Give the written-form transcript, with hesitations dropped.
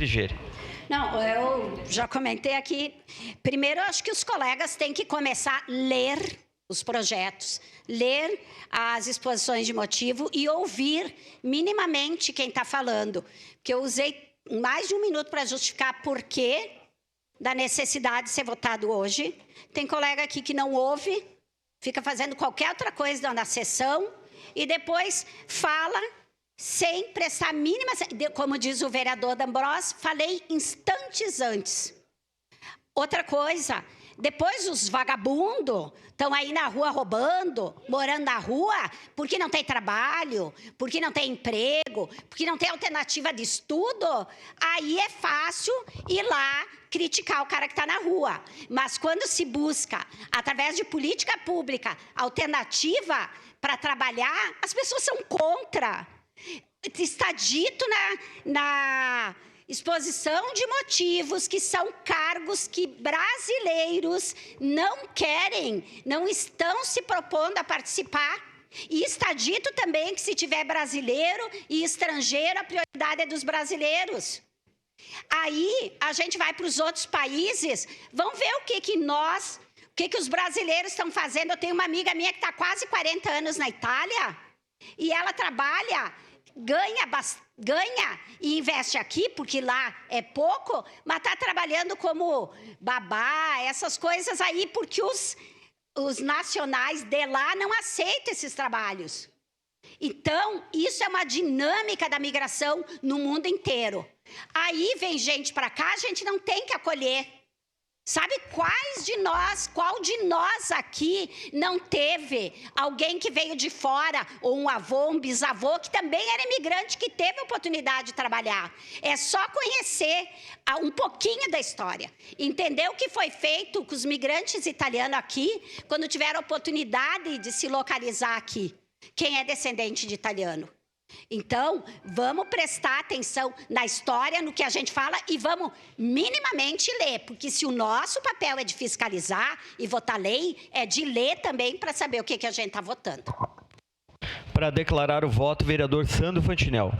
Frigeri. Não, eu já comentei aqui. Primeiro, eu acho que os colegas têm que começar a ler os projetos, ler as exposições de motivo e ouvir minimamente quem está falando. Porque eu usei mais de 1 minuto para justificar por quê da necessidade de ser votado hoje. Tem colega aqui que não ouve, fica fazendo qualquer outra coisa na sessão e depois fala sem prestar a mínima... Como diz o vereador D'Ambrosio, falei instantes antes. Outra coisa, depois os vagabundos estão aí na rua roubando, morando na rua, porque não tem trabalho, porque não tem emprego, porque não tem alternativa de estudo, aí é fácil ir lá criticar o cara que está na rua. Mas quando se busca, através de política pública, alternativa para trabalhar, as pessoas são contra. Está dito na exposição de motivos que são cargos que brasileiros não querem, não estão se propondo a participar. E está dito também que se tiver brasileiro e estrangeiro, a prioridade é dos brasileiros. Aí a gente vai para os outros países, vamos ver o que os brasileiros estão fazendo. Eu tenho uma amiga minha que está quase 40 anos na Itália e ela trabalha, ganha e investe aqui, porque lá é pouco, mas está trabalhando como babá, essas coisas aí, porque os nacionais de lá não aceitam esses trabalhos. Então, isso é uma dinâmica da migração no mundo inteiro. Aí vem gente para cá, a gente não tem que acolher. Sabe qual de nós aqui não teve alguém que veio de fora, ou um avô, um bisavô, que também era imigrante, que teve a oportunidade de trabalhar? É só conhecer um pouquinho da história, entender o que foi feito com os migrantes italianos aqui, quando tiveram a oportunidade de se localizar aqui. Quem é descendente de italiano? Então, vamos prestar atenção na história, no que a gente fala e vamos minimamente ler, porque se o nosso papel é de fiscalizar e votar lei, é de ler também para saber o que a gente está votando. Para declarar o voto, vereador Sandro Fantinel.